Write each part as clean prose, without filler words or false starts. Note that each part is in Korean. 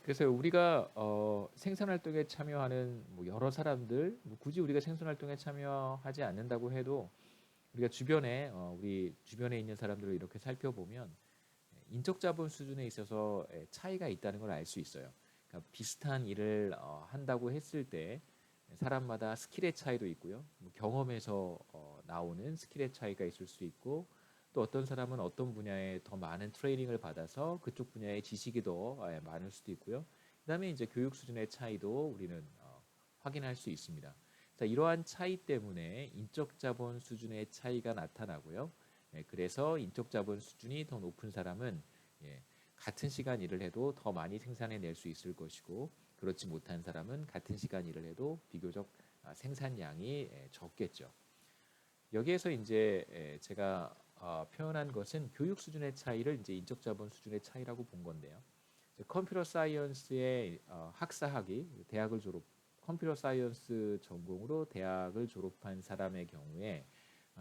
그래서 우리가 생산 활동에 참여하는 뭐 여러 사람들, 뭐 굳이 우리가 생산 활동에 참여하지 않는다고 해도 우리가 주변에 우리 주변에 있는 사람들을 이렇게 살펴보면 인적 자본 수준에 있어서 차이가 있다는 걸 알 수 있어요. 그러니까 비슷한 일을 한다고 했을 때 사람마다 스킬의 차이도 있고요. 뭐 경험에서 나오는 스킬의 차이가 있을 수 있고, 또 어떤 사람은 어떤 분야에 더 많은 트레이닝을 받아서 그쪽 분야의 지식이 더 많을 수도 있고요. 그다음에 이제 교육 수준의 차이도 우리는 확인할 수 있습니다. 자, 이러한 차이 때문에 인적 자본 수준의 차이가 나타나고요. 그래서 인적 자본 수준이 더 높은 사람은 같은 시간 일을 해도 더 많이 생산해낼 수 있을 것이고, 그렇지 못한 사람은 같은 시간 일을 해도 비교적 생산량이 적겠죠. 여기에서 이제 제가 표현한 것은 교육 수준의 차이를 이제 인적 자본 수준의 차이라고 본 건데요. 컴퓨터 사이언스의 학사학위 대학을 졸업 컴퓨터 사이언스 전공으로 대학을 졸업한 사람의 경우에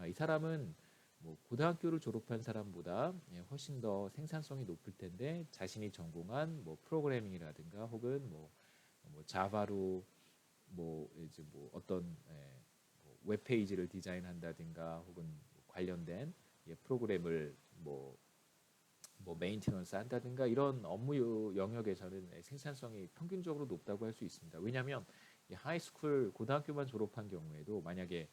이 사람은 뭐 고등학교를 졸업한 사람보다 훨씬 더 생산성이 높을 텐데, 자신이 전공한 뭐 프로그래밍이라든가 혹은 뭐 자바로 뭐 이제 뭐 어떤 뭐 웹페이지를 디자인한다든가 혹은 관련된 프로그램을 뭐 메인테넌스 한다든가 이런 업무 영역에서는 생산성이 평균적으로 높다고 할 수 있습니다. 왜냐하면 하이스쿨 고등학교만 졸업한 경우에도 만약에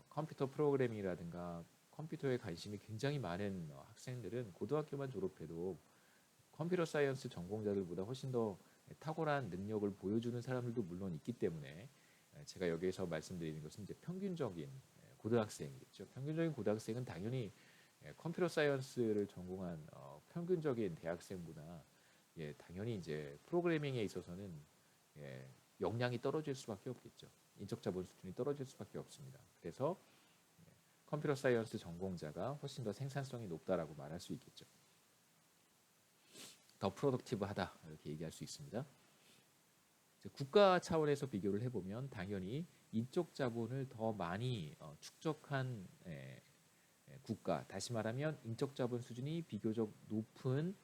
컴퓨터 프로그래밍이라든가 컴퓨터에 관심이 굉장히 많은 학생들은 고등학교만 졸업해도 컴퓨터 사이언스 전공자들보다 훨씬 더 탁월한 능력을 보여주는 사람들도 물론 있기 때문에, 제가 여기에서 말씀드리는 것은 이제 평균적인 고등학생이겠죠. 평균적인 고등학생은 당연히 컴퓨터 사이언스를 전공한 평균적인 대학생보다 당연히 이제 프로그래밍에 있어서는 역량이 떨어질 수밖에 없겠죠. 인적 자본 수준이 떨어질 수밖에 없습니다. 그래서 컴퓨터 사이언스 전공자가 훨씬 더 생산성이 높다라고 말할 수 있겠죠. 더 프로덕티브하다 이렇게 얘기할 수 있습니다. 국가 차원에서 비교를 해보면 당연히 인적 자본을 더 많이 축적한 국가, 다시 말하면 인적 자본 수준이 비교적 높은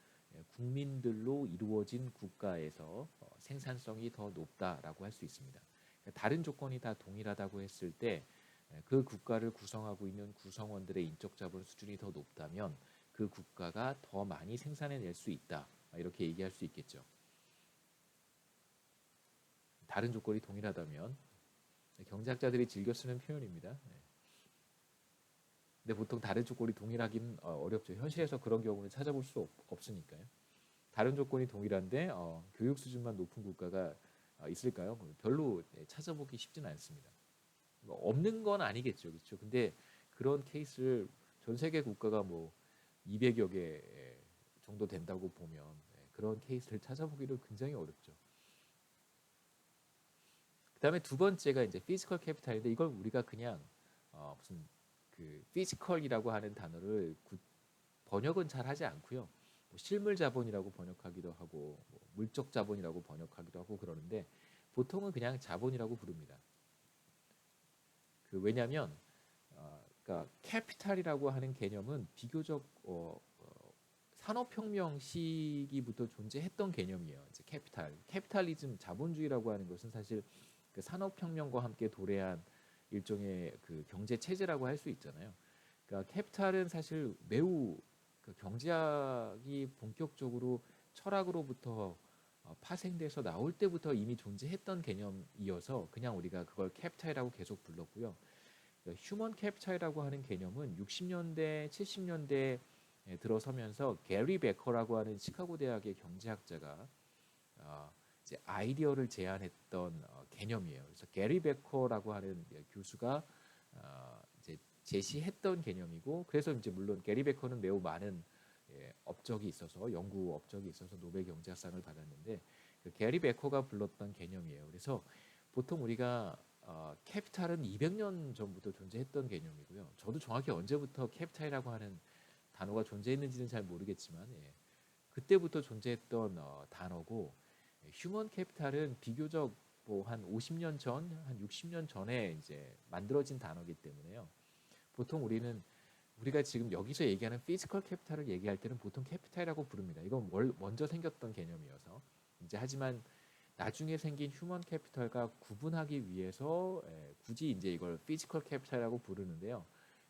국민들로 이루어진 국가에서 생산성이 더 높다라고 할 수 있습니다. 그러니까 다른 조건이 다 동일하다고 했을 때 그 국가를 구성하고 있는 구성원들의 인적 자본 수준이 더 높다면 그 국가가 더 많이 생산해낼 수 있다, 이렇게 얘기할 수 있겠죠. 다른 조건이 동일하다면, 경제학자들이 즐겨 쓰는 표현입니다. 근데 보통 다른 조건이 동일하긴 어렵죠. 현실에서 그런 경우는 찾아볼 수 없으니까요. 다른 조건이 동일한데 교육 수준만 높은 국가가 있을까요? 별로 찾아보기 쉽지는 않습니다. 없는 건 아니겠죠, 그렇죠? 근데 그런 케이스를 전 세계 국가가 뭐 200여 개 정도 된다고 보면 그런 케이스를 찾아보기도 굉장히 어렵죠. 그다음에 두 번째가 이제 피지컬 캐피탈인데, 이걸 우리가 그냥 무슨 그 피지컬이라고 하는 단어를 번역은 잘 하지 않고요. 뭐 실물 자본이라고 번역하기도 하고 뭐 물적 자본이라고 번역하기도 하고 그러는데, 보통은 그냥 자본이라고 부릅니다. 왜냐하면 그러니까 캐피탈이라고 하는 개념은 비교적 산업혁명 시기부터 존재했던 개념이에요. 이제 캐피탈리즘, 자본주의라고 하는 것은 사실 그 산업혁명과 함께 도래한 일종의 그 경제 체제라고 할 수 있잖아요. 그러니까 캐피탈은 사실 매우 그 경제학이 본격적으로 철학으로부터 파생돼서 나올 때부터 이미 존재했던 개념이어서 그냥 우리가 그걸 캐피탈이라고 계속 불렀고요. 휴먼 캐피탈이라고 하는 개념은 60년대, 70년대 들어서면서 게리 베커라고 하는 시카고 대학의 경제학자가 이제 아이디어를 제안했던 개념이에요. 그래서 게리 베커라고 하는 교수가 이제 제시했던 개념이고, 그래서 이제 물론 게리 베커는 매우 많은 업적이 있어서, 연구 업적이 있어서 노벨 경제학상을 받았는데, 그 게리 베커가 불렀던 개념이에요. 그래서 보통 우리가 캐피탈은 200년 전부터 존재했던 개념이고요. 저도 정확히 언제부터 캐피탈이라고 하는 단어가 존재했는지는 잘 모르겠지만 그때부터 존재했던 단어고, 휴먼 캐피탈은 비교적 뭐 한 50년 전, 한 60년 전에 이제 만들어진 단어이기 때문에요. 보통 우리가 지금 여기서 얘기하는 피지컬 캐피탈을 얘기할 때는 보통 캐피탈이라고 부릅니다. 이건 먼저 생겼던 개념이어서. 이제 하지만 나중에 생긴 휴먼 캐피털과 구분하기 위해서 굳이 이제 이걸 피지컬 캐피탈이라고 부르는데요.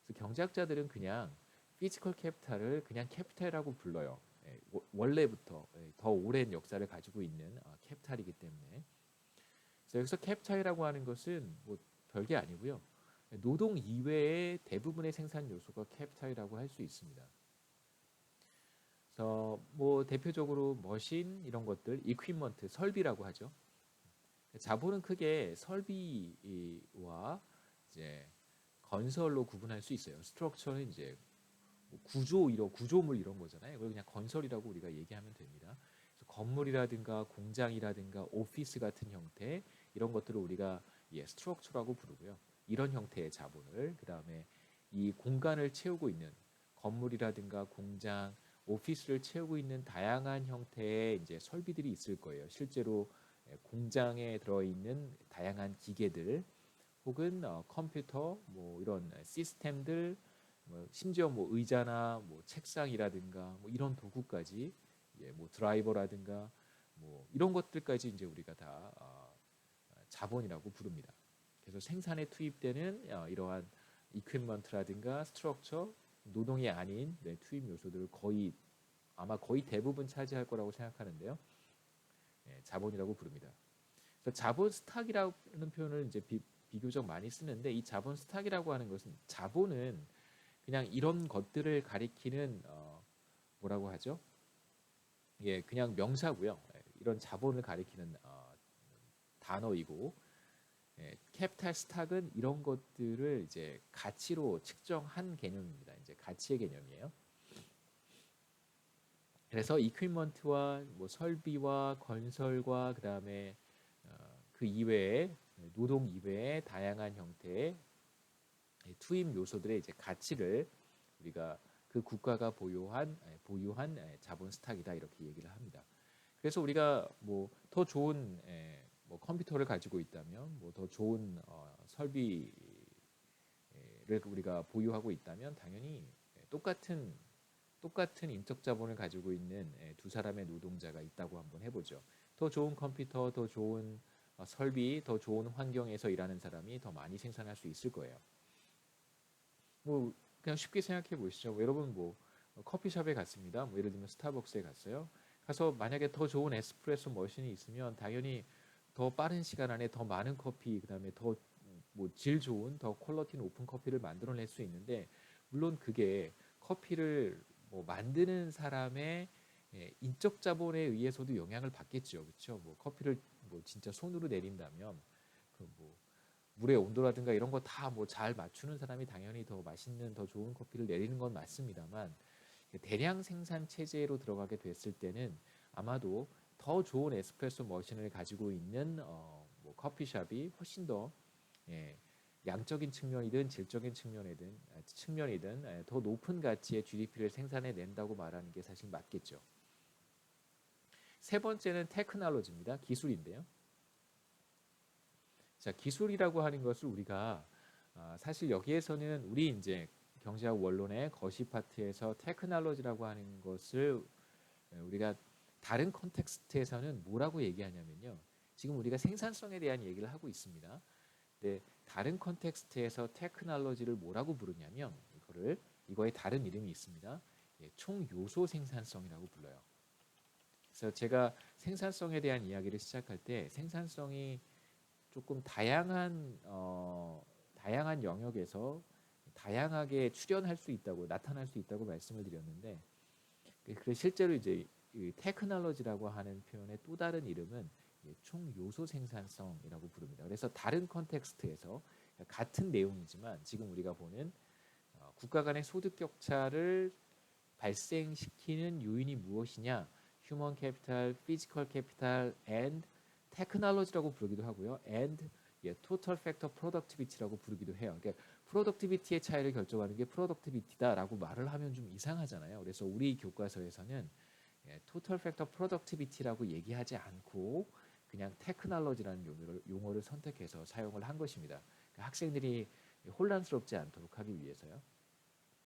그래서 경제학자들은 그냥 피지컬 캐피탈을 그냥 캐피탈이라고 불러요. 원래부터 더 오랜 역사를 가지고 있는 캐피탈이기 때문에. 그래서 여기서 캐피탈이라고 하는 것은 뭐 별게 아니고요. 노동 이외의 대부분의 생산 요소가 캐피탈이라고 할 수 있습니다. 그래서 뭐 대표적으로 머신 이런 것들, 이퀴먼트, 설비라고 하죠. 자본은 크게 설비와 이제 건설로 구분할 수 있어요. 스트럭처는 이제 뭐 구조물 이런 거잖아요. 이걸 그냥 건설이라고 우리가 얘기하면 됩니다. 그래서 건물이라든가 공장이라든가 오피스 같은 형태 이런 것들을 우리가 스트럭처라고 부르고요. 이런 형태의 자본을 그다음에 이 공간을 채우고 있는 건물이라든가 공장, 오피스를 채우고 있는 다양한 형태의 이제 설비들이 있을 거예요. 실제로 공장에 들어있는 다양한 기계들 혹은 컴퓨터 뭐 이런 시스템들 뭐 심지어 뭐 의자나 뭐 책상이라든가 뭐 이런 도구까지 뭐 드라이버라든가 뭐 이런 것들까지 이제 우리가 다 자본이라고 부릅니다. 그래서 생산에 투입되는 이러한 이퀴먼트라든가 스트럭처 노동이 아닌 투입 요소들을 아마 거의 대부분 차지할 거라고 생각하는데요. 자본이라고 부릅니다. 그래서 자본 스탁이라는 표현을 이제 비교적 많이 쓰는데 이 자본 스탁이라고 하는 것은 자본은 그냥 이런 것들을 가리키는 뭐라고 하죠? 그냥 명사고요. 이런 자본을 가리키는 단어이고 캐피탈 스탁은 이런 것들을 이제 가치로 측정한 개념입니다. 이제 가치의 개념이에요. 그래서 이퀴먼트와 뭐 설비와 건설과 그다음에 그 이외에 노동 이외의 다양한 형태의 투입 요소들의 이제 가치를 우리가 그 국가가 보유한 자본 스탁이다 이렇게 얘기를 합니다. 그래서 우리가 뭐 더 좋은 뭐 컴퓨터를 가지고 있다면 뭐 더 좋은 설비를 우리가 보유하고 있다면 당연히 똑같은 인적 자본을 가지고 있는 두 사람의 노동자가 있다고 한번 해보죠. 더 좋은 컴퓨터, 더 좋은 설비, 더 좋은 환경에서 일하는 사람이 더 많이 생산할 수 있을 거예요. 뭐 그냥 쉽게 생각해 보시죠. 여러분 뭐 커피숍에 갔습니다. 뭐 예를 들면 스타벅스에 갔어요. 가서 만약에 더 좋은 에스프레소 머신이 있으면 당연히 더 빠른 시간 안에 더 많은 커피, 그다음에 더 뭐 질 좋은, 더 퀄리티 높은 커피를 만들어낼 수 있는데 물론 그게 커피를 뭐 만드는 사람의 인적 자본에 의해서도 영향을 받겠죠, 그렇죠? 뭐 커피를 뭐 진짜 손으로 내린다면 그 뭐 물의 온도라든가 이런 거 다 뭐 잘 맞추는 사람이 당연히 더 맛있는, 더 좋은 커피를 내리는 건 맞습니다만 대량 생산 체제로 들어가게 됐을 때는 아마도 더 좋은 에스프레소 머신을 가지고 있는 뭐 커피숍이 훨씬 더 양적인 측면이든 질적인 측면이든 더 높은 가치의 GDP를 생산해 낸다고 말하는 게 사실 맞겠죠. 세 번째는 테크놀로지입니다. 기술인데요. 자, 기술이라고 하는 것을 우리가 사실 여기에서는 우리 이제 경제학 원론의 거시 파트에서 테크놀로지라고 하는 것을 우리가 다른 컨텍스트에서는 뭐라고 얘기하냐면요. 지금 우리가 생산성에 대한 얘기를 하고 있습니다. 근데 다른 컨텍스트에서 테크놀로지를 뭐라고 부르냐면 이거의 다른 이름이 있습니다. 총 요소 생산성이라고 불러요. 그래서 제가 생산성에 대한 이야기를 시작할 때 생산성이 조금 다양한 영역에서 다양하게 출현할 수 있다고 나타날 수 있다고 말씀을 드렸는데 실제로 이제 테크놀로지라고 하는 표현의 또 다른 이름은 총 요소 생산성이라고 부릅니다. 그래서 다른 컨텍스트에서 같은 내용이지만 지금 우리가 보는 국가 간의 소득 격차를 발생시키는 요인이 무엇이냐? 휴먼 캐피탈, 피지컬 캐피탈, and 테크놀로지라고 부르기도 하고요. and 토탈 팩터 프로덕티비티라고 부르기도 해요. 그러니까 프로덕티비티의 차이를 결정하는 게 프로덕티비티다라고 말을 하면 좀 이상하잖아요. 그래서 우리 교과서에서는 토탈 팩터 프로덕티비티라고 얘기하지 않고 그냥 테크놀로지라는 용어를 선택해서 사용을 한 것입니다. 그러니까 학생들이 혼란스럽지 않도록 하기 위해서요.